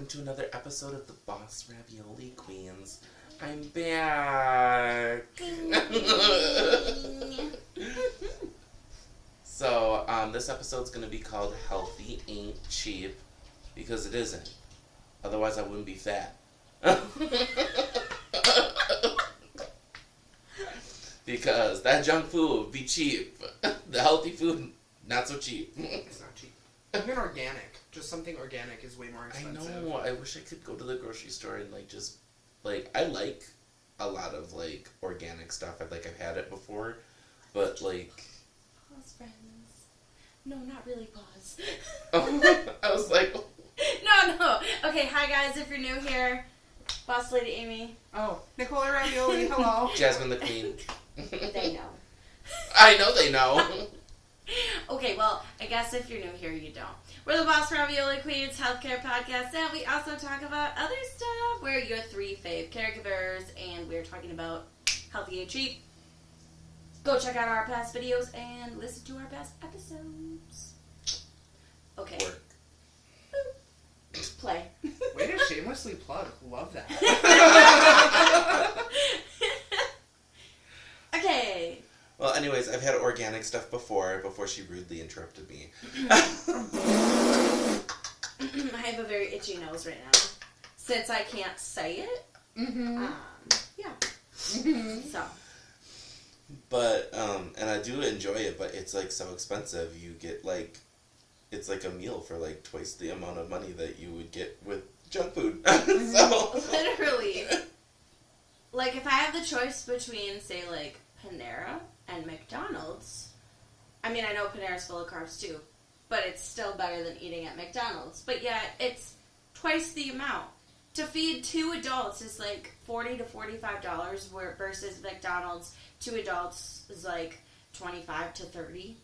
welcome to another episode of the Boss Ravioli Queens. I'm back. So, this episode's going to be called Healthy Ain't Cheap, because it isn't. Otherwise, I wouldn't be fat. Because that junk food would be cheap. The healthy food, not so cheap. It's not cheap. Even organic. Just something organic is way more expensive. I know. I wish I could go to the grocery store and, I like a lot of, organic stuff. I've had it before. But, Pause, friends. No, not really pause. I was like... No. Okay, hi guys, if you're new here, Boss Lady Amy. Oh, Nicola Ravioli, hello. Jasmine the Queen. They know. I know they know. Okay, well, I guess if you're new here, you don't. We're the Boss Ravioli Queens healthcare podcast, and we also talk about other stuff. We're your three fave caregivers, and we're talking about healthy and cheap. Go check out our past videos and listen to our past episodes. Okay. Work. Play. Way to shamelessly plug. Love that. Okay. Well, anyways, I've had organic stuff before she rudely interrupted me. I have a very itchy nose right now. Since I can't say it, yeah. So. But, and I do enjoy it, but it's, so expensive. You get, it's like a meal for, twice the amount of money that you would get with junk food. So. Literally. If I have the choice between, say, Panera and McDonald's, I mean, I know Panera's full of carbs, too, but it's still better than eating at McDonald's. But yet, it's twice the amount. To feed 2 adults is, $40 to $45, versus McDonald's, 2 adults is, $25 to $30.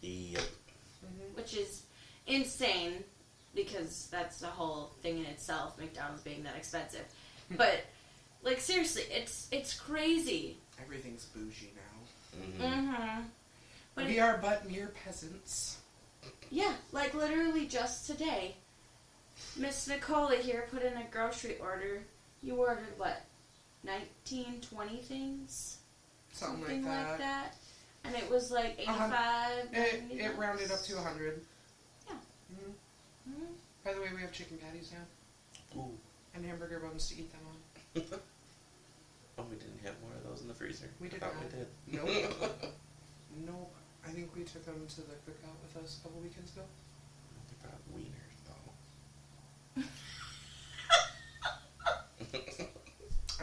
Yep. Which is insane, because that's the whole thing in itself, McDonald's being that expensive. But, seriously, it's crazy. Everything's bougie now. But we are but mere peasants. Yeah, literally just today, Miss Nicola here put in a grocery order. You ordered, what, 19, 20 things? Something like that. And it was 85. It rounded up to 100. Yeah. By the way, we have chicken patties now. Ooh. And hamburger buns to eat them on. Oh, we didn't have more of those in the freezer. We did I thought not. we did. Nope. Nope. I think we took them to the cookout with us a couple weekends ago. They brought wieners, though.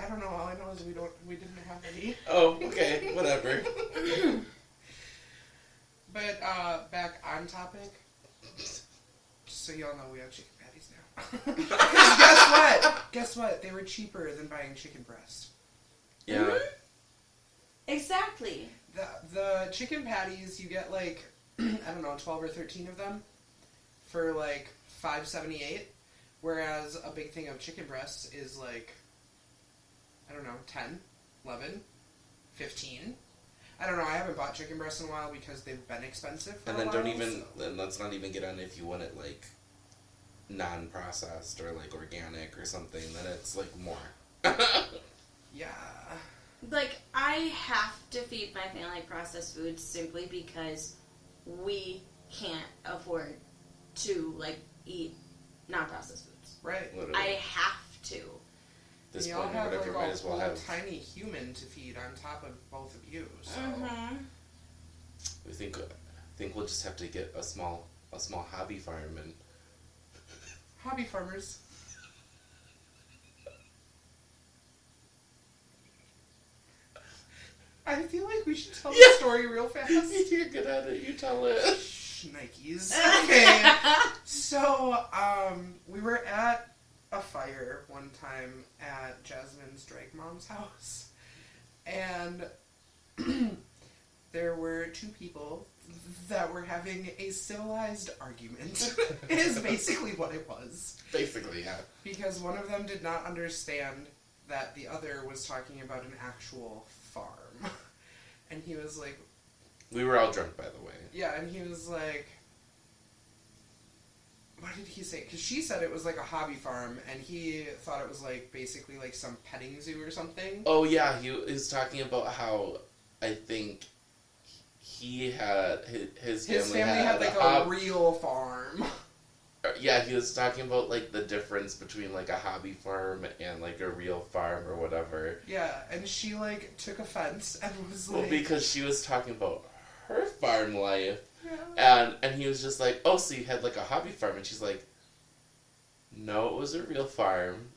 I don't know. All I know is we didn't have any. Oh, okay. Whatever. But, back on topic. Just so y'all know, we have chicken patties now. Guess what? They were cheaper than buying chicken breast. Yeah. Mm-hmm. Exactly. The chicken patties, you get I don't know, 12 or 13 of them for $5.78, whereas a big thing of chicken breasts is I don't know, 10, 11, 15. I don't know, I haven't bought chicken breasts in a while because they've been expensive for And a then while. and let's not even get on if you want it non-processed or organic or something, then it's more. Yeah. I have to feed my family processed foods simply because we can't afford to, eat non-processed foods. Right. Literally. I have to. This Y'all point or have whatever, might as well have. tiny human to feed on top of both of you, so. We think we'll just have to get a small hobby farm and. Hobby farmers. I feel like we should tell the story real fast. You're good at it. You tell it. Nikes. Okay. So, we were at a fire one time at Jasmine's drag mom's house. And there were 2 people that were having a civilized argument. Is basically what it was. Basically, yeah. Because one of them did not understand that the other was talking about an actual farm. And he was like... We were all drunk, by the way. Yeah, and he was like... what did he say? Because she said it was like a hobby farm, and he thought it was like basically like some petting zoo or something. Oh yeah, he was talking about how I think he had his family had like a real farm. Yeah, he was talking about like the difference between like a hobby farm and like a real farm or whatever. Yeah, and she like took offense and was like, well, because she was talking about her farm life. Yeah. And he was just like, oh, so you had like a hobby farm? And she's like, no, it was a real farm.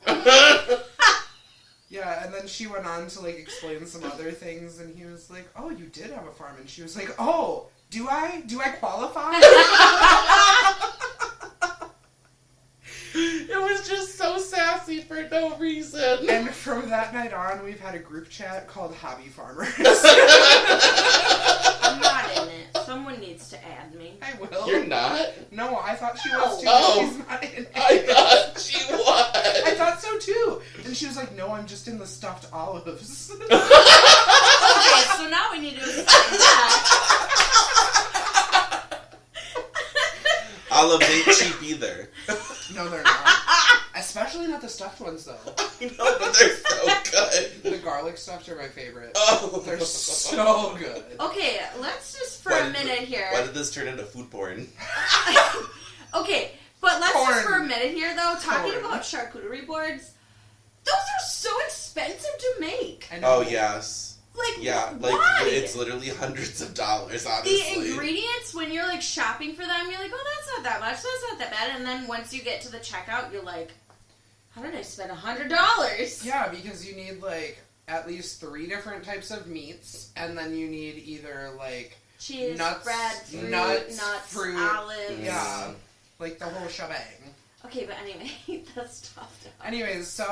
Yeah, and then she went on to like explain some other things, and he was like, oh, you did have a farm. And she was like, oh, do I qualify? It was just so sassy for no reason. And from that night on, we've had a group chat called Hobby Farmers. I'm not in it. Someone needs to add me. I will. You're not? No, I thought she was too. Oh. She's not in it. I thought she was. I thought so too. And she was like, no, I'm just in the stuffed olives. Okay, so now we need to explain that. Olives ain't cheap either. No, they're not. Especially not the stuffed ones, though. I know, but they're so good. The garlic stuffed are my favorite. Oh. They're so good. Okay, let's just for a minute here. Why did this turn into food porn? Okay, but let's Corn. just for a minute here, though, talking Corn. about charcuterie boards. Those are so expensive to make. I know. Oh, yes. Like, Yeah, like, why? it's literally hundreds of dollars, honestly. The ingredients, when you're, like, shopping for them, you're like, oh, that's not that much, that's not that bad. And then once you get to the checkout, you're like, how did I spend $100? Yeah, because you need, like, at least 3 different types of meats, and then you need either, like, Cheese, nuts, bread, fruit, nuts, fruit, fruit, olives. yeah, like the whole shebang. Okay, but anyway, that's tough. Anyways, so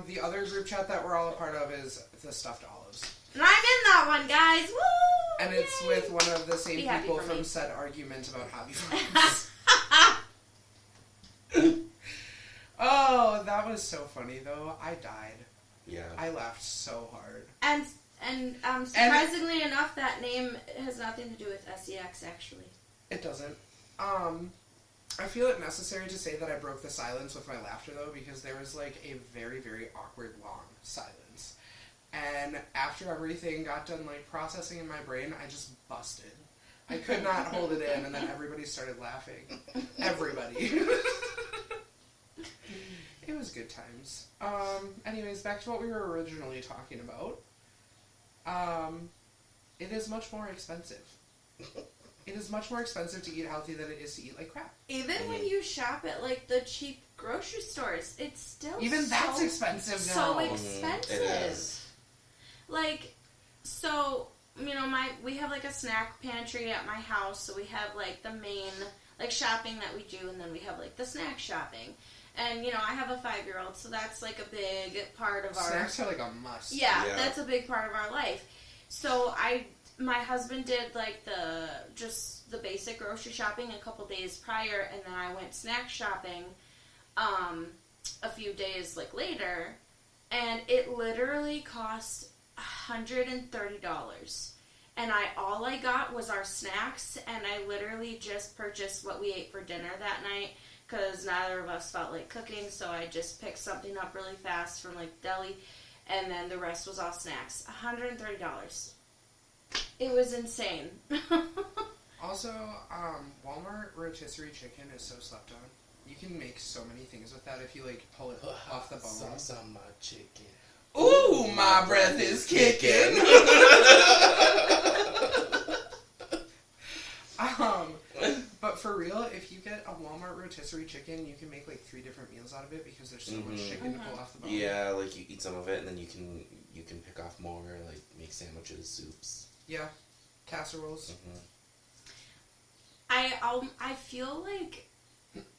the other group chat that we're all a part of is the stuffed olives. And I'm in that one, guys. Woo! And it's Yay! with one of the same Be happy people for from me. said argument about hobby farms. Oh, that was so funny, though. I died. Yeah. I laughed so hard. And surprisingly enough, that name has nothing to do with SEX, actually. It doesn't. I feel it necessary to say that I broke the silence with my laughter, though, because there was, like, a very, very awkward, long silence. And after everything got done, like, processing in my brain, I just busted. I could not hold it in, and then everybody started laughing. Everybody. It was good times. Anyways, back to what we were originally talking about. It is much more expensive. It is much more expensive to eat healthy than it is to eat like crap. Even when you shop at, like, the cheap grocery stores, it's still Even that's expensive now. So expensive. It is. Like, so, you know, we have, like, a snack pantry at my house, so we have, like, the main, like, shopping that we do, and then we have, like, the snack shopping. And, you know, I have a 5-year-old, so that's, like, a big part of our... Snacks are, like, a must. Yeah, that's a big part of our life. So, my husband did, like, just the basic grocery shopping a couple days prior, and then I went snack shopping a few days, like, later, and it literally cost $130. And all I got was our snacks, and I literally just purchased what we ate for dinner that night, because neither of us felt like cooking, so I just picked something up really fast from, like, deli, and then the rest was all snacks. $130. It was insane. Also, Walmart rotisserie chicken is so slept on. You can make so many things with that if you, like, pull it off the bone. Sauce on my chicken. Ooh, my breath is kicking. But for real, if you get a Walmart rotisserie chicken, you can make like 3 different meals out of it because there's so much chicken to pull off the bone. Yeah, like you eat some of it and then you can pick off more, like make sandwiches, soups. Yeah, casseroles. I feel like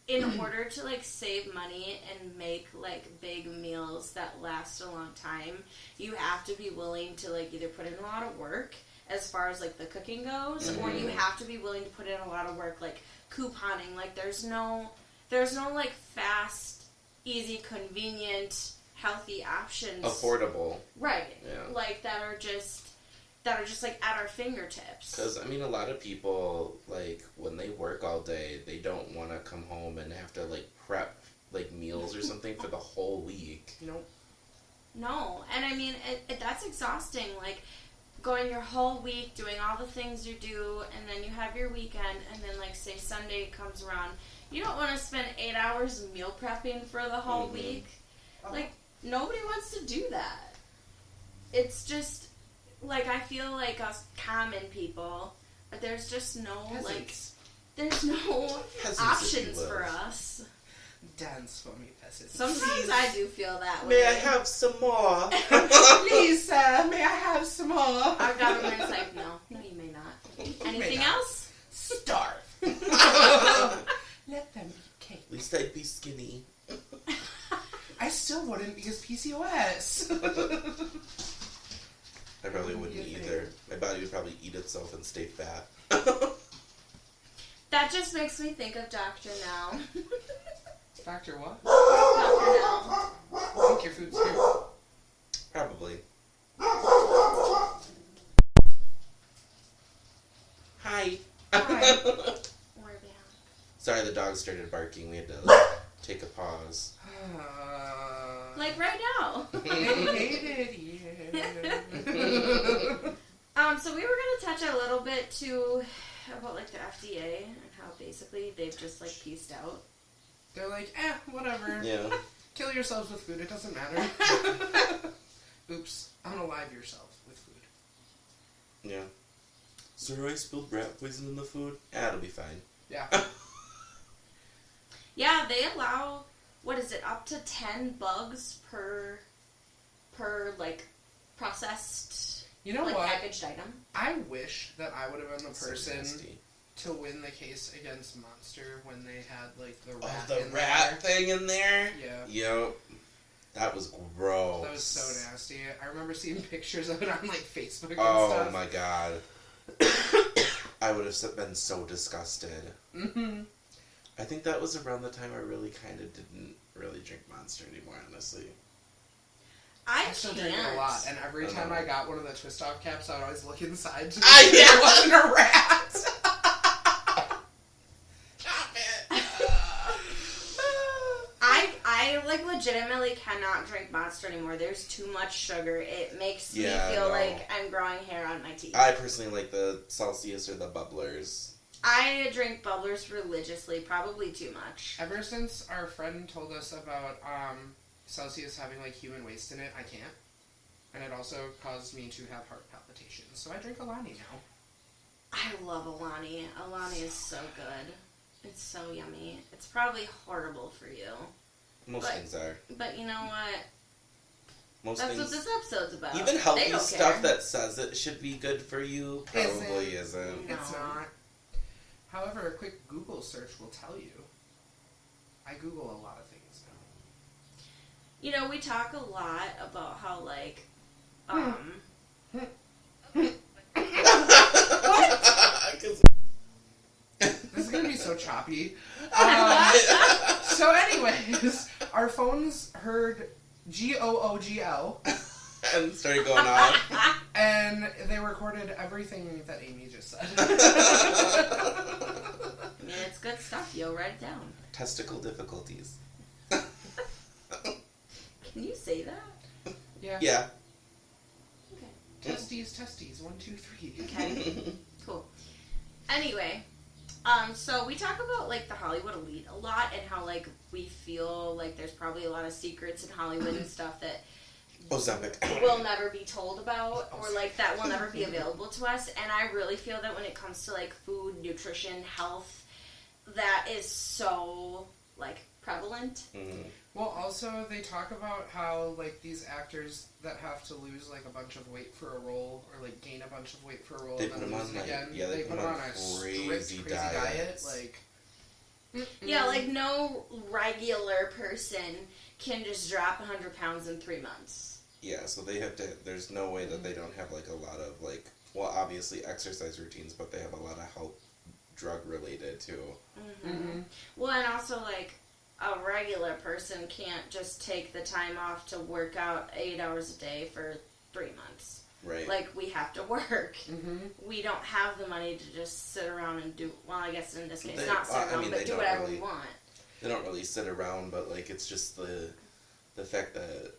in order to, like, save money and make, like, big meals that last a long time, you have to be willing to, like, either put in a lot of work as far as, like, the cooking goes, or you have to be willing to put in a lot of work, like, couponing. Like, there's no, like, fast, easy, convenient, healthy options. Affordable. Right. Yeah. Like, that are just that are just, like, at our fingertips. Because, I mean, a lot of people, like, when they work all day, they don't want to come home and have to, like, prep, like, meals or something for the whole week. Nope. No. And, I mean, that's exhausting. Like, going your whole week, doing all the things you do, and then you have your weekend, and then, like, say Sunday comes around. You don't want to spend 8 hours meal prepping for the whole week. Like, nobody wants to do that. It's just, like, I feel like us common people, there's just no, Peasants. there's no Peasants, options for us. Dance for me, peasants. Sometimes I do feel that way. May I have some more? Please, sir, may I have some more? Our government's like, no, you may not. Anything else? Starve. Let them eat cake. At least I'd be skinny. I still wouldn't because PCOS. I probably wouldn't either. My body would probably eat itself and stay fat. That just makes me think of Dr. Now. Doctor what? Dr. Now. I think your food's here. Probably. Hi. Hi. We're back. Sorry, the dog started barking. We had to, like, take a pause. Like right now. So we were gonna touch a little bit too about like the FDA and how basically they've just like pieced out. They're like, whatever. Yeah. Kill yourselves with food, it doesn't matter. Oops, I'm gonna live yourself with food. Yeah. Sir, I spilled rat poison in the food. It'll be fine. Yeah. Yeah, they allow, what is it, up to 10 bugs per like processed, You know like what? packaged item. I wish that I would have been the So person nasty. to win the case against Monster when they had like the rat. Oh, the in rat there. thing in there? Yeah. Yep. That was gross. That was so nasty. I remember seeing pictures of it on like Facebook and Oh stuff. my god. I would have been so disgusted. Mm-hmm. I think that was around the time I really kind of didn't really drink Monster anymore, honestly. I still can't. drink it a lot, and every I time know. I got one of the twist off caps, I'd always look inside to Ah, make sure yeah. it wasn't a rat. Stop it. I like legitimately cannot drink Monster anymore. There's too much sugar. It makes me Yeah, feel no. like I'm growing hair on my teeth. I personally like the Celsius or the Bubblers. I drink bubblers religiously, probably too much. Ever since our friend told us about Celsius having like human waste in it, I can't. And it also caused me to have heart palpitations. So I drink Alani now. I love Alani. Alani is so good. It's so yummy. It's probably horrible for you. Most things are. But you know what? Most That's things. what this episode's about. Even They healthy don't stuff care. that says it should be good for you probably isn't. No. It's not. However, a quick Google search will tell you. I Google a lot of things now. You know, we talk a lot about how, like, This is gonna be so choppy. So anyways, our phones heard GOOGL and started going off. and they recorded everything that Amy just said. I mean, it's good stuff. You'll write it down. Testicle difficulties. Can you say that? Yeah. Yeah. Okay. Testes, 1, 2, 3. Okay. Cool. Anyway, so we talk about, like, the Hollywood elite a lot and how, like, we feel like there's probably a lot of secrets in Hollywood and stuff that Ozempic. will never be told about or, like, that will never be available to us. And I really feel that when it comes to, like, food, nutrition, health, that is so, like, prevalent. Mm-hmm. Well, also, they talk about how, like, these actors that have to lose, like, a bunch of weight for a role, or, like, gain a bunch of weight for a role, They and put then them lose on, it like- again. yeah, they put them on a crazy strict, crazy diet. diets. Like, Yeah, like, no regular person can just drop 100 pounds in 3 months. Yeah, so they have to, there's no way that they don't have, like, a lot of, like, well, obviously exercise routines, but they have a lot of health drug related, too. Mm-hmm. Well, and also, like, a regular person can't just take the time off to work out 8 hours a day for 3 months. Right. Like, we have to work. Mm-hmm. We don't have the money to just sit around and do, well, I guess in this case, They- not sit around, but they do don't whatever really- we want. They don't really sit around, but like it's just the fact that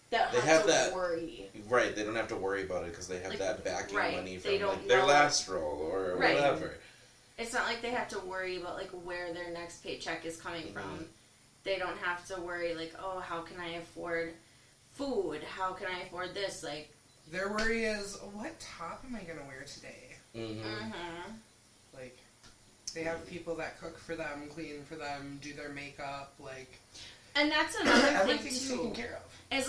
That they have have to that- worry. right, they don't have to worry about it because they have Like, that backing right, money they from don't like their know- last role or Right. whatever. It's not like they have to worry about, like, where their next paycheck is coming from. They don't have to worry, like, oh, how can I afford food? How can I afford this? Like, Their worry is, what top am I going to wear today? Mm-hmm. Like, they have people that cook for them, clean for them, do their makeup, like... and that's another thing, Everything's too. taken care of. Is,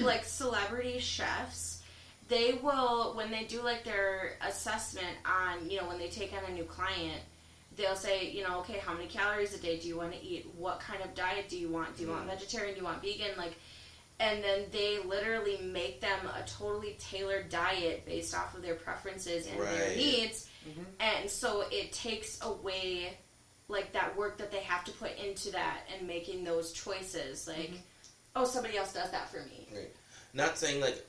like celebrity chefs, they will, when they do, like, their assessment on, you know, when they take on a new client, they'll say, you know, okay, how many calories a day do you want to eat? What kind of diet do you want? Do you want vegetarian? Do you want vegan? Like, and then they literally make them a totally tailored diet based off of their preferences and their Right. needs. Mm-hmm. And so it takes away, like, that work that they have to put into that and making those choices. Like, oh, somebody else does that for me. Right. Not saying like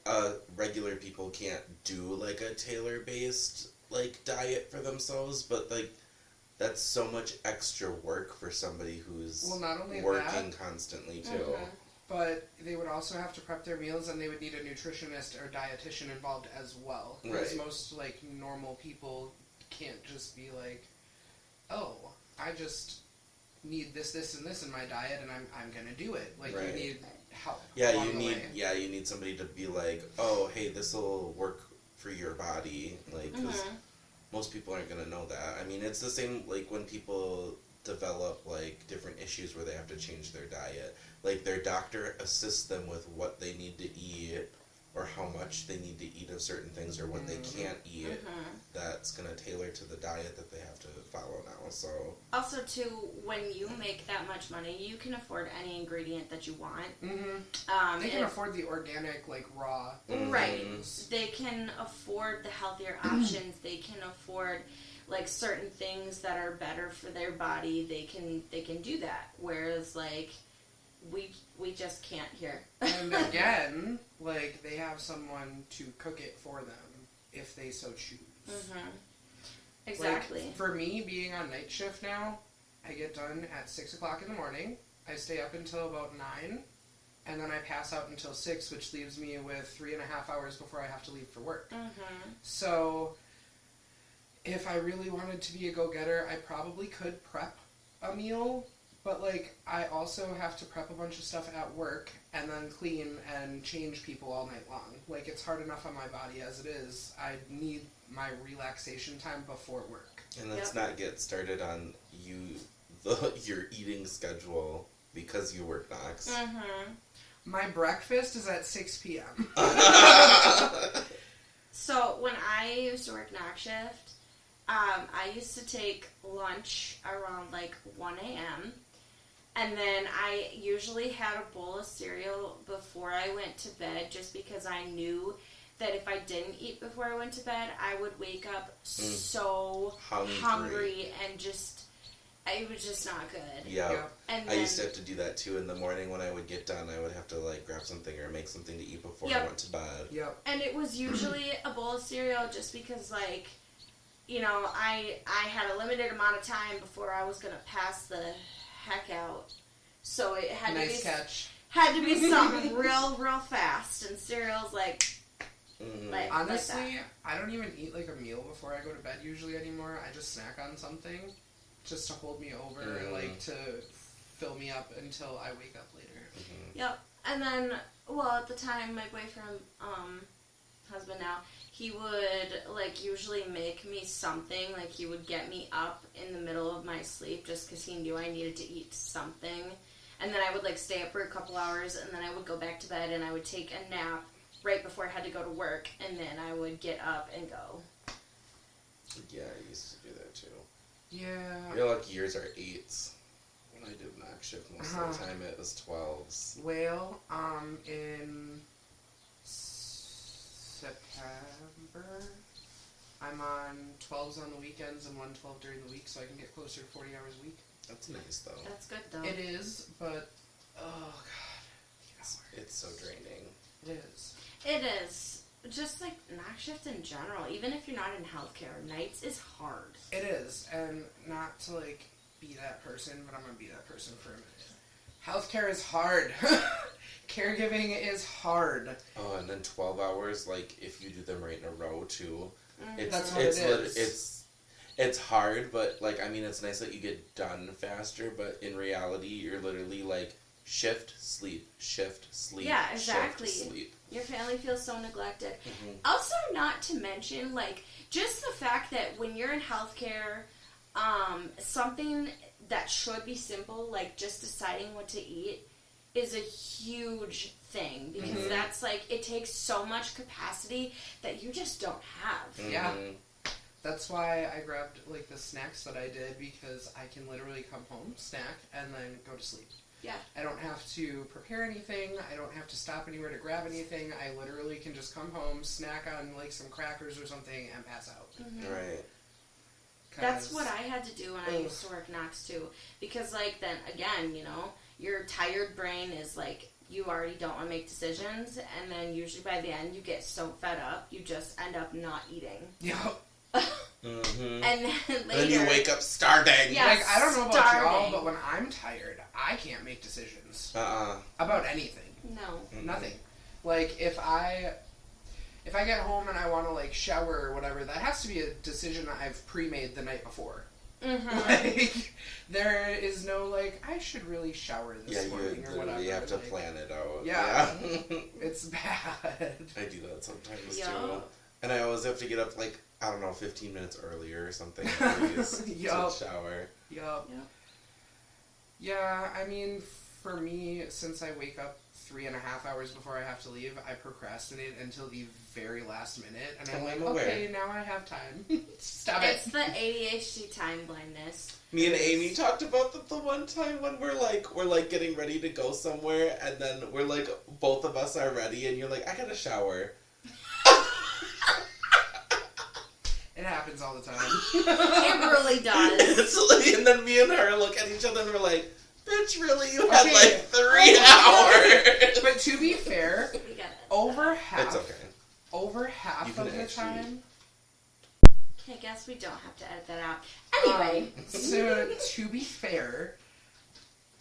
regular people can't do like a tailor based like diet for themselves, but like that's so much extra work for somebody who's Well, not only working that, constantly too. Mhm. but they would also have to prep their meals, and they would need a nutritionist or dietitian involved as well. Because Right. most, like, normal people can't just be like, oh, I just need this, this, and this in my diet, and I'm going to do it. Like, Right. you need help. Yeah, along you the need way. you need somebody to be like, oh, hey, this will work for your body, like because most people aren't gonna know that. I mean, it's the same like when people develop like different issues where they have to change their diet. Like their doctor assists them with what they need to eat or how much they need to eat of certain things or what they can't eat. That's gonna tailor to the diet that they have to follow now. So Also, too, when you make that much money, you can afford any ingredient that you want. Mm-hmm. They can and- afford the organic, like, raw. Right. They can afford the healthier options. They can afford, like, certain things that are better for their body. They can do that. Whereas, like, we just can't here. And again, like, they have someone to cook it for them if they so choose. Exactly. Like, for me, being on night shift now, I get done at 6 o'clock in the morning. I stay up until about 9, and then I pass out until 6, which leaves me with 3.5 hours before I have to leave for work. So, if I really wanted to be a go-getter, I probably could prep a meal, but, like, I also have to prep a bunch of stuff at work and then clean and change people all night long. Like, it's hard enough on my body as it is. I need my relaxation time before work. and let's Yep. not get started on your eating schedule because you work Knox. My breakfast is at 6 p.m. So when I used to work night shift, I used to take lunch around like 1 a.m. And then I usually had a bowl of cereal before I went to bed just because I knew that if I didn't eat before I went to bed, I would wake up so hungry and just, it was just not good. Yeah. And I then, used to have to do that too in the morning when I would get done. I would have to like grab something or make something to eat before I went to bed. Yep. And it was usually a bowl of cereal just because, like, you know, I had a limited amount of time before I was going to pass the heck out. So it had Nice to be catch. had to be something real fast. And cereal's like Honestly, like that. I don't even eat like a meal before I go to bed usually anymore. I just snack on something just to hold me over, like to fill me up until I wake up later. Yep. And then, well, at the time, my boyfriend, husband now, he would, like, usually make me something. Like, he would get me up in the middle of my sleep just because he knew I needed to eat something. And then I would, like, stay up for a couple hours, and then I would go back to bed, and I would take a nap right before I had to go to work, and then I would get up and go. Yeah, I used to do that too. Yeah. You're lucky yours are 8s. When I did night shift most of the time, it was 12s. Well, in September, I'm on 12s on the weekends and 112 during the week, so I can get closer to 40 hours a week. That's nice though. That's good, though. It is, but, oh god, It's so draining. it is. It is. just like night shift in general, even if you're not in healthcare, nights is hard. It is, and not to like be that person, but I'm gonna be that person for a minute. Healthcare is hard. Caregiving is hard. Oh, and then 12 hours, like, if you do them right in a row, too. That's what it is. It's hard, but, like, I mean, it's nice that you get done faster, but in reality, you're literally, like, shift, sleep, yeah, exactly. shift, sleep. Your family feels so neglected. Also, not to mention, like, just the fact that when you're in healthcare, something that should be simple, like just deciding what to eat, is a huge thing. Because that's, like, it takes so much capacity that you just don't have. Yeah. That's why I grabbed, like, the snacks that I did, because I can literally come home, snack, and then go to sleep. Yeah. I don't have to prepare anything. I don't have to stop anywhere to grab anything. I literally can just come home, snack on, like, some crackers or something, and pass out. Right. That's what I had to do when I used to work Knox, too. Because, like, then, again, you know, your tired brain is, like, you already don't want to make decisions, and then usually by the end you get so fed up, you just end up not eating. Yep. And then later... And then you wake up starving. Yeah, like, I don't know about starving. y'all, but when I'm tired, I can't make decisions. About anything. No. Nothing. Like, if I get home and I want to, like, shower or whatever, that has to be a decision that I've pre-made the night before. Like, there is no, like, I should really shower this morning or whatever. You have to like, plan it out. Yeah. It's bad. I do that sometimes, too. And I always have to get up, like, I don't know, 15 minutes earlier or something to shower. Yup. Yeah, I mean, for me, since I wake up 3.5 hours before I have to leave, I procrastinate until the very last minute, and I'm like, okay, now I have time. Stop it. It's the ADHD time blindness. Me and Amy talked about that the one time when we're like getting ready to go somewhere, and then we're like, both of us are ready, and you're like, I gotta shower. It happens all the time. It really does. And then me and her look at each other and we're like, bitch, really? You had like 3 hours. But to be fair, over half it's okay. Of the time. Okay, I guess we don't have to edit that out. Anyway. So to be fair,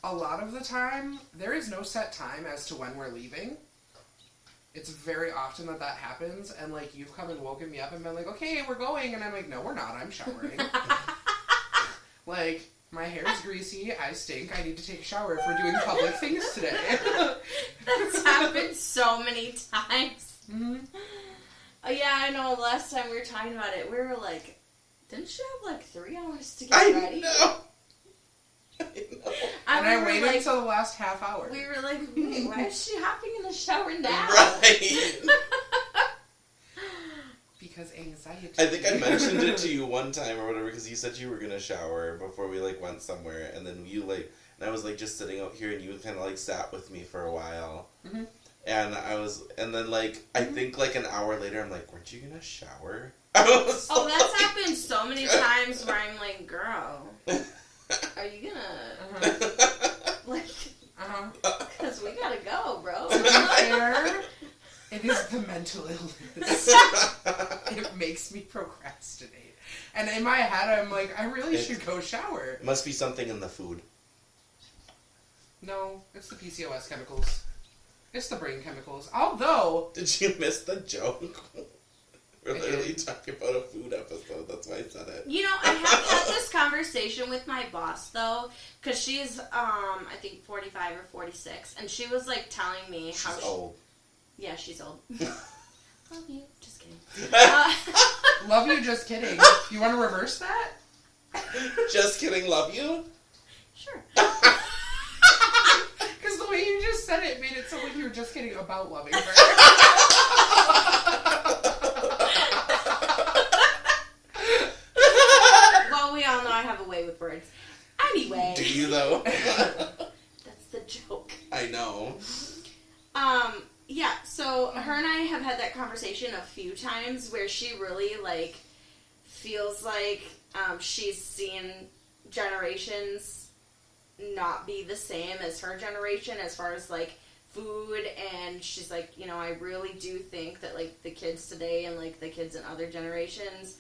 a lot of the time, there is no set time as to when we're leaving. It's very often that happens, and, like, you've come and woken me up and been like, okay, we're going, and I'm like, no, we're not, I'm showering. Like, my hair's greasy, I stink, I need to take a shower if we're doing public things today. That's happened so many times. Yeah, I know, last time we were talking about it, we were like, didn't you have, like, 3 hours to get ready? Know. And I waited until the last half hour. We were like, wait, why is she hopping in the shower now? Right. Because anxiety. I think I mentioned it to you one time or whatever, because you said you were going to shower before we, like, went somewhere, and then you, like, and I was, like, just sitting out here, and you kind of, like, sat with me for a while. And then, like, I think, like, an hour later, I'm like, weren't you going to shower? That's happened so many times where I'm like, girl... Are you gonna, because we gotta go, bro. To be fair, it is the mental illness. It makes me procrastinate. And in my head, I'm like, I really should go shower. Must be something in the food. No, it's the PCOS chemicals. It's the brain chemicals. Although... Did you miss the joke? We're literally talking about a food episode. That's why I said it. You know, I have had this conversation with my boss, though, because she's, I think, 45 or 46, and she was, like, telling me how... She's old. Yeah, she's old. Love you. Just kidding. Love you, just kidding. You want to reverse that? Just kidding, love you? Sure. Because the way you just said it made it sound like you were just kidding about loving her. Well, we all know I have a way with words. Anyway. Do you, though? That's the joke. I know. Yeah, so her and I have had that conversation a few times where she really, like, feels like she's seen generations not be the same as her generation as far as, like, food, and she's like, you know, I really do think that, like, the kids today and, like, the kids in other generations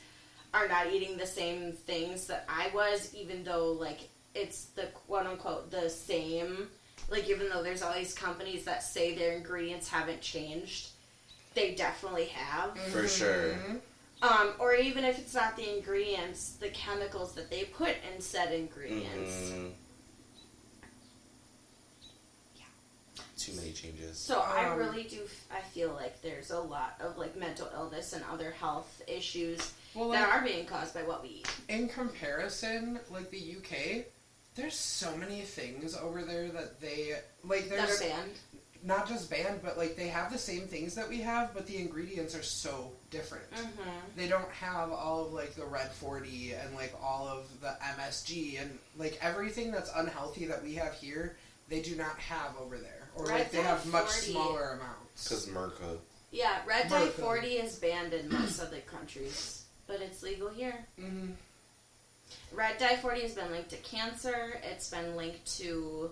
are not eating the same things that I was, even though, like, it's the quote-unquote the same. Like, even though there's all these companies that say their ingredients haven't changed, they definitely have. For sure. Or even if it's not the ingredients, the chemicals that they put in said ingredients. Mm-hmm. Too many changes. So I really do, I feel like there's a lot of, like, mental illness and other health issues that are being caused by what we eat. In comparison, like, the UK, there's so many things over there that they, like, there's... That are banned. Not just banned, but, like, they have the same things that we have, but the ingredients are so different. Mm-hmm. They don't have all of, like, the Red 40 and, like, all of the MSG and, like, everything that's unhealthy that we have here, they do not have over there. Or, Red like, they have much 40. smaller amounts. Because Merca. Yeah, Red Dye 40 is banned in most other countries, but it's legal here. Mm-hmm. Red Dye 40 has been linked to cancer, it's been linked to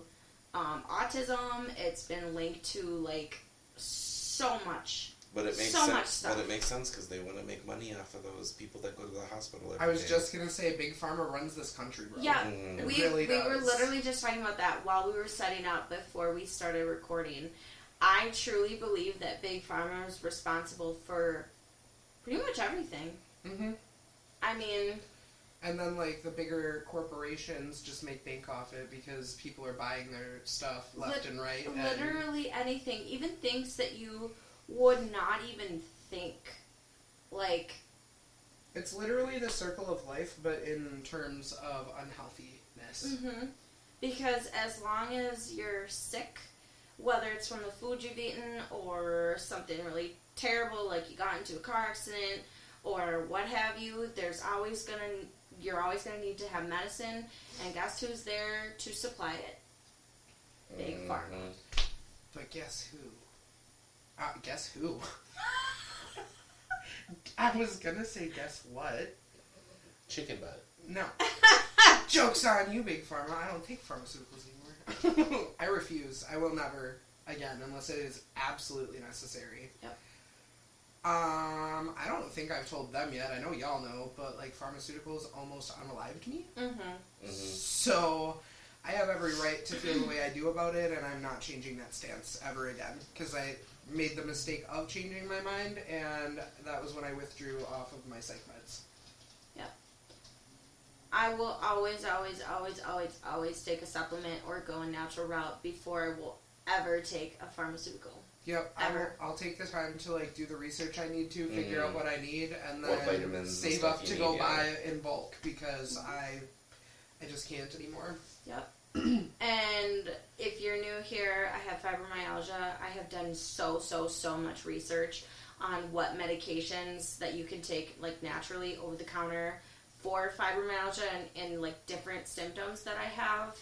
autism, it's been linked to, like, so much. But it makes so sense. much stuff. But it makes sense because they want to make money off of those people that go to the hospital every day. I was just gonna say, Big Pharma runs this country, bro. Yeah, It we really were does. literally just talking about that while we were setting up before we started recording. I truly believe that Big Pharma is responsible for pretty much everything. Mm-hmm. I mean... And then, like, the bigger corporations just make bank off it because people are buying their stuff left and right. Literally anything. Even things that you would not even think. Like... It's literally the circle of life, but in terms of unhealthiness. Mm-hmm. Because as long as you're sick, whether it's from the food you've eaten or something really terrible, like you got into a car accident or what have you, you're always gonna need to have medicine, and guess who's there to supply it? Big Pharma. But guess who? Guess who? I was gonna say guess what? Chicken butt. No. Joke's on you, Big Pharma. I don't take pharmaceuticals anymore. I refuse. I will never again unless it is absolutely necessary. Yep. I don't think I've told them yet. I know y'all know, but, like, pharmaceuticals almost unalived me. Mm-hmm. Mm-hmm. So I have every right to feel the way I do about it, and I'm not changing that stance ever again. Because I made the mistake of changing my mind, and that was when I withdrew off of my psych meds. Yep. I will always take a supplement or go a natural route before I will ever take a pharmaceutical. Yep, I'll take the time to, like, do the research I need to, figure out what I need, and What then vitamins save and up stuff to you go need, buy it in bulk, because I just can't anymore. Yep. And if you're new here, I have fibromyalgia. I have done so much research on what medications that you can take, like, naturally over the counter for fibromyalgia and like, different symptoms that I have.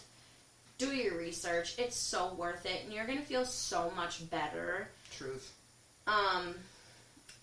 Do your research. It's so worth it, and you're going to feel so much better. Truth.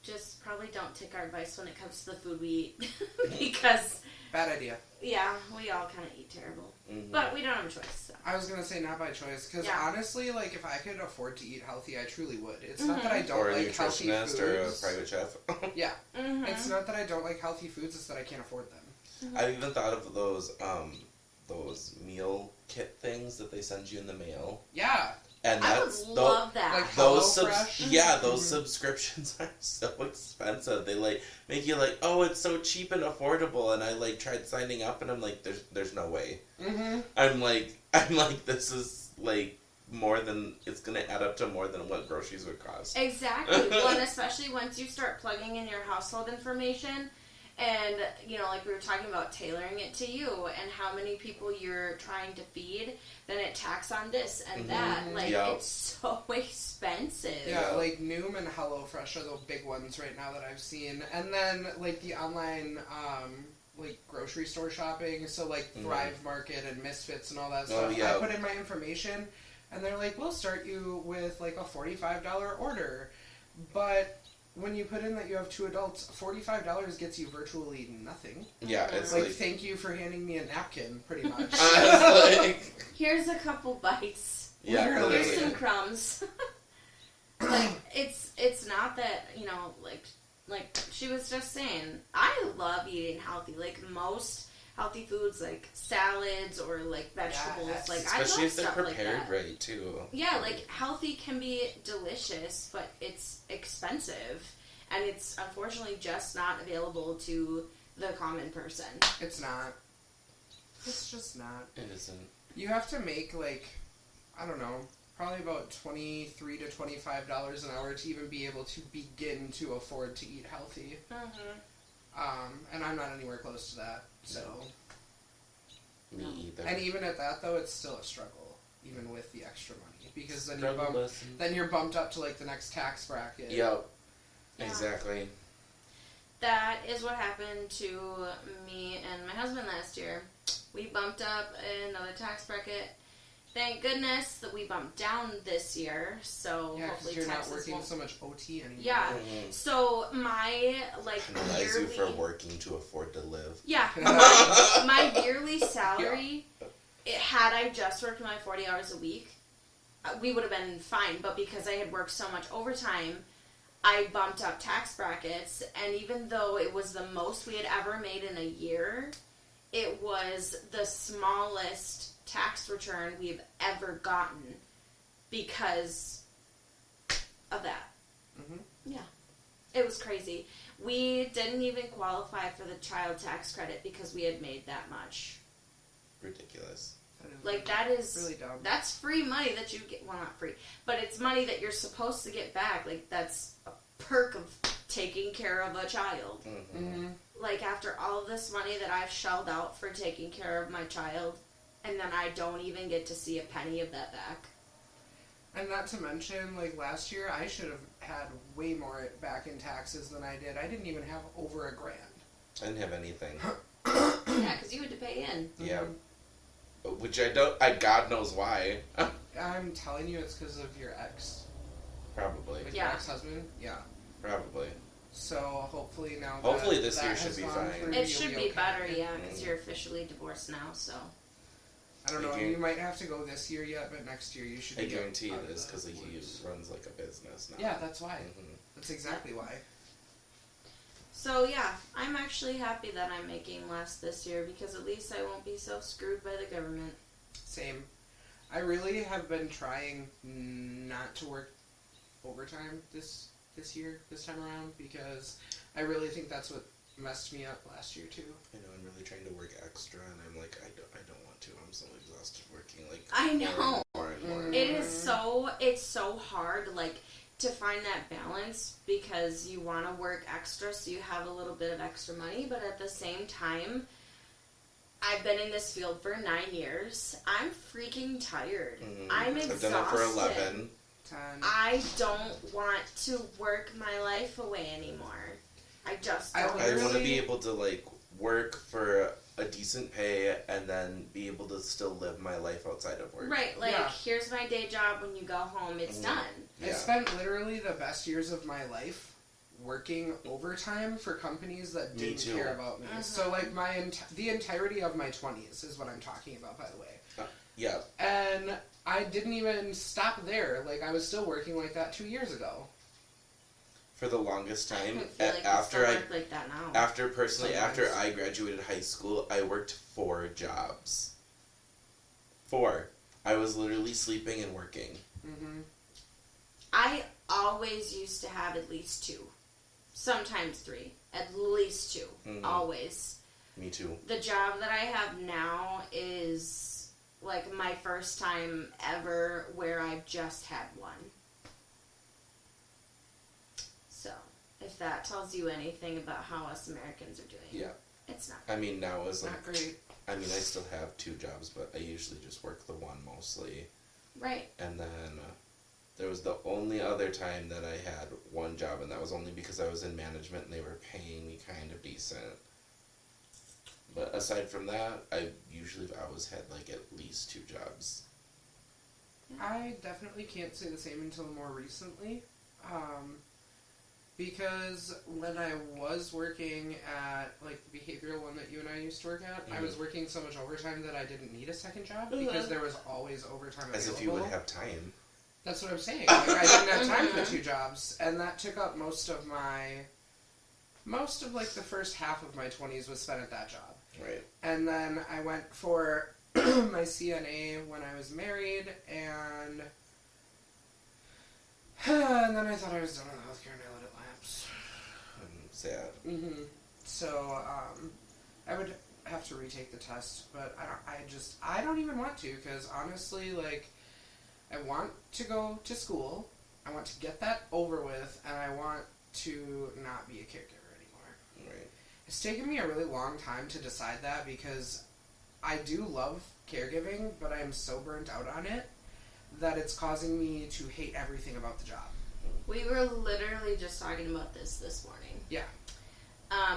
Just probably don't take our advice when it comes to the food we eat. Because... Bad idea. Yeah, we all kind of eat terrible. Mm-hmm. But we don't have a choice, so. I was going to say not by choice, because honestly, like, if I could afford to eat healthy, I truly would. It's not that I don't like healthy foods. Or a private chef. Yeah. Mm-hmm. It's not that I don't like healthy foods, it's that I can't afford them. Mm-hmm. I've even thought of those meal kit things that they send you in the mail. Yeah. And that's I would love that. Like those HelloFresh? subscriptions are so expensive. They like make you like, oh, it's so cheap and affordable, and I like tried signing up, and I'm like, there's no way. Mm-hmm. I'm like this is like it's gonna add up to more than what groceries would cost. Exactly. Well, and especially once you start plugging in your household information. And, you know, like we were talking about tailoring it to you and how many people you're trying to feed, then it tacks on this and that. Like, it's so expensive. Yeah, like Noom and HelloFresh are the big ones right now that I've seen. And then, like, the online, like, grocery store shopping, so, like, Thrive Market and Misfits and all that stuff. I put in my information, and they're like, we'll start you with, like, a $45 order. But... when you put in that you have 2 adults, $45 gets you virtually nothing. Yeah, it's like thank you for handing me a napkin, pretty much. Like, here's a couple bites. Yeah, Literally. Here's some crumbs. Like, it's not that, you know, like she was just saying, I love eating healthy. Like, most healthy foods, like salads or, like, vegetables. Yes. Like, especially I love if they're stuff prepared like that. right, too. Yeah, like, healthy can be delicious, but it's expensive. And it's, unfortunately, just not available to the common person. It's not. It's just not. It isn't. You have to make, like, I don't know, probably about $23 to $25 an hour to even be able to begin to afford to eat healthy. And I'm not anywhere close to that, so. Me either. And even at that, though, it's still a struggle, even with the extra money, because then you're bumped up to, like, the next tax bracket. Yep. Yeah. Exactly. That is what happened to me and my husband last year. We bumped up another tax bracket. Thank goodness that we bumped down this year, so Yeah, hopefully because you're not taxes working won't... so much OT anymore. Yeah, Mhm. so my, like, Penalize yearly... you for working to afford to live. Yeah, my yearly salary, had I just worked my 40 hours a week, we would have been fine, but because I had worked so much overtime, I bumped up tax brackets, and even though it was the most we had ever made in a year, it was the smallest tax return we've ever gotten because of that. Mm-hmm. Yeah. It was crazy. We didn't even qualify for the child tax credit because we had made that much. Ridiculous. Like, that is... really dumb. That's free money that you get... Well, not free. But it's money that you're supposed to get back. Like, that's a perk of taking care of a child. Mm-hmm. Mm-hmm. Like, after all of this money that I've shelled out for taking care of my child, and then I don't even get to see a penny of that back. And not to mention, like, last year, I should have had way more back in taxes than I did. I didn't even have over $1,000. I didn't have anything. Yeah, because you had to pay in. Yeah. Which I don't... God knows why. I'm telling you, it's because of your ex. Probably. Like, Yeah. your ex-husband? Yeah. Probably. So, hopefully now Hopefully that this that year has should be gone fine. through, It you'll should be okay. better, yeah, because you're officially divorced now, so... I don't know, I guar- you might have to go this year yet, but next year you should I be guarantee out it of is the because he woods. runs like a business now. Yeah, that's why. Mm-hmm. That's exactly why. So, yeah, I'm actually happy that I'm making less this year because at least I won't be so screwed by the government. Same. I really have been trying not to work overtime this time around, because I really think that's what messed me up last year too. I know, I'm really trying to work extra, and I'm like, I don't want to. I'm so exhausted working, like, I know. more and more. It is it's so hard, like, to find that balance because you want to work extra so you have a little bit of extra money, but at the same time, I've been in this field for 9 years. I'm freaking tired. Mm-hmm. I'm exhausted. I've done it for 11. 10. I don't want to work my life away anymore. I just don't. I want to Literally- be able to, like, work for a decent pay and then be able to still live my life outside of work. Right, like, Yeah. here's my day job. When you go home, it's done. I spent literally the best years of my life working overtime for companies that Me didn't too. care about me. Mhm. So, like, the entirety of my 20s is what I'm talking about, by the way. Yeah. And I didn't even stop there. Like, I was still working like that 2 years ago. For the longest I time, don't feel like after you I still work like that now. after Sometimes. I graduated high school, I worked 4 jobs. 4. I was literally sleeping and working. Mm-hmm. I always used to have at least 2. Sometimes 3. At least 2. Mhm. Always. Me too. The job that I have now is like my first time ever where I've just had one. So, if that tells you anything about how us Americans are doing. Yeah. It's not. I mean, now is like, Not great. I mean, I still have 2 jobs, but I usually just work the one mostly. Right. And then there was the only other time that I had 1 job, and that was only because I was in management and they were paying me kind of decent. But aside from that, I usually have always had like at least 2 jobs. I definitely can't say the same until more recently. Because when I was working at, like, the behavioral one that you and I used to work at, I was working so much overtime that I didn't need a second job because there was always overtime available. As if you would have time. That's what I'm saying. Like, I didn't have time for 2 jobs, and that took up most of, like, the first half of my 20s was spent at that job. Right. And then I went for my CNA when I was married, and then I thought I was done with healthcare and I let it lapse. Sad. So, I would have to retake the test, but I don't even want to, because honestly, like, I want to go to school, I want to get that over with, and I want to not be a caregiver anymore. Right. It's taken me a really long time to decide that, because I do love caregiving, but I am so burnt out on it that it's causing me to hate everything about the job. We were literally just talking about this morning. Yeah.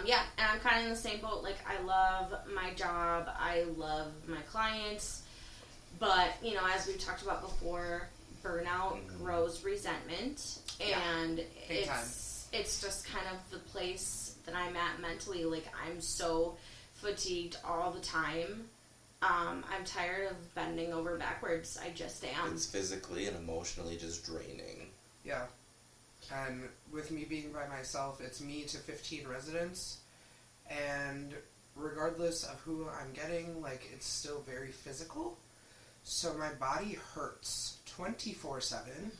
Yeah, and I'm kind of in the same boat. Like, I love my job, I love my clients, but, you know, as we've talked about before, burnout grows resentment, and it's just kind of the place that I'm at mentally. Like, I'm so fatigued all the time. I'm tired of bending over backwards. I just am. It's physically and emotionally just draining. Yeah. And with me being by myself, it's me to 15 residents, and regardless of who I'm getting, like, it's still very physical. So my body hurts 24/7.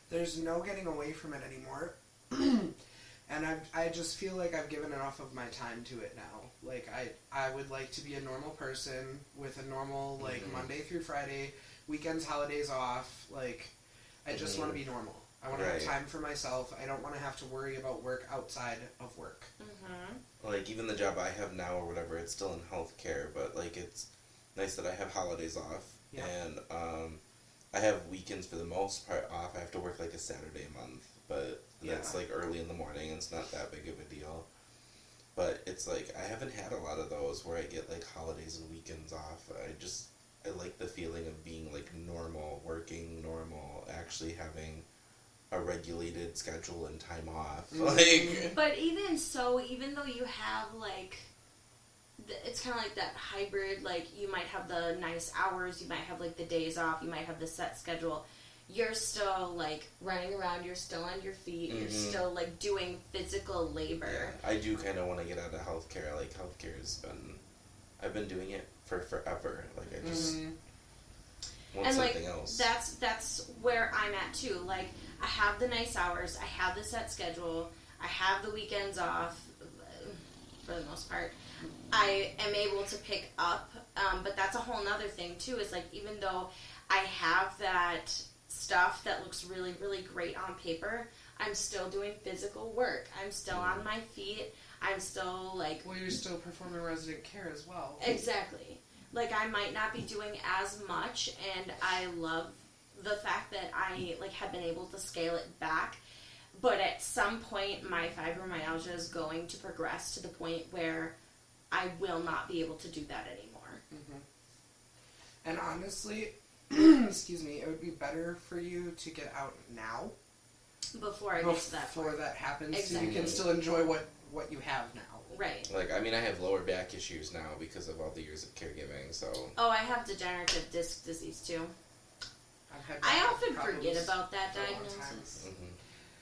There's no getting away from it anymore. And I just feel like I've given enough of my time to it now. Like, I would like to be a normal person with a normal, like, Monday through Friday, weekends, holidays off. Like, I just want to be normal. I want to have time for myself. I don't want to have to worry about work outside of work. Like, even the job I have now or whatever, it's still in healthcare, but, like, it's nice that I have holidays off. Yeah. And I have weekends for the most part off. I have to work, like, a Saturday a month, but that's, like, early in the morning, and it's not that big of a deal. But it's, like, I haven't had a lot of those where I get, like, holidays and weekends off. I like the feeling of being, like, normal, working normal, actually having a regulated schedule and time off. Like, but even so, even though you have, like, it's kind of like that hybrid, like, you might have the nice hours, you might have, like, the days off, you might have the set schedule, you're still, like, running around, you're still on your feet, you're still, like, doing physical labor. Yeah, I do kind of want to get out of healthcare. Like, healthcare has been, I've been doing it for forever. Like, I just want and, something like, else. That's where I'm at, too. Like, I have the nice hours, I have the set schedule, I have the weekends off, for the most part. I am able to pick up, but that's a whole nother thing, too, is, like, even though I have that stuff that looks really, really great on paper, I'm still doing physical work. I'm still on my feet. I'm still, like... Well, you're still performing resident care as well. Exactly. Like, I might not be doing as much, and I love the fact that I, like, have been able to scale it back. But at some point, my fibromyalgia is going to progress to the point where I will not be able to do that anymore. And honestly, excuse me, it would be better for you to get out now. Before I get to that point. Before that happens, Exactly. so you can still enjoy what you have now. Right. Like, I mean, I have lower back issues now because of all the years of caregiving, so... Oh, I have degenerative disc disease, too. I often forget about that diagnosis.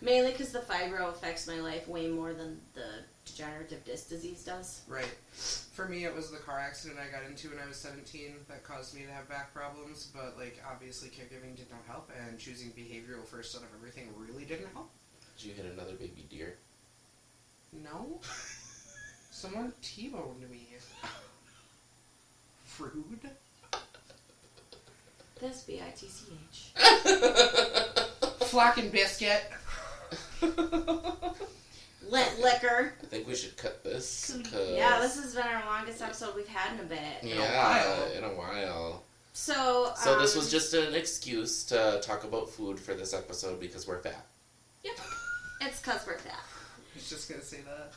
Mainly because the fibro affects my life way more than the degenerative disc disease does. Right. For me, it was the car accident I got into when I was 17 that caused me to have back problems, but, like, obviously caregiving did not help, and choosing behavioral first out of everything really didn't help. Did you hit another baby deer? No. Someone T-boned me. Rude. This B-I-T-C-H. Flock and biscuit. Liquor. I think we should cut this. Yeah, this has been our longest episode we've had in a bit. In a while. So this was just an excuse to talk about food for this episode because we're fat. Yep. It's because we're fat. I was just gonna say that.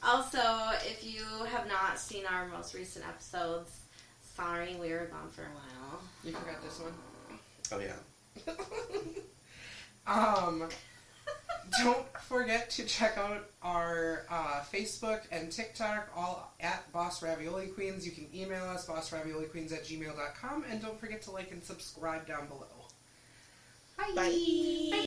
Also, if you have not seen our most recent episodes, sorry, we were gone for a while. You forgot this one? Oh, yeah. Don't forget to check out our Facebook and TikTok, all at Boss Ravioli Queens. You can email us, bossravioliqueens@gmail.com, and don't forget to like and subscribe down below. Bye. Bye.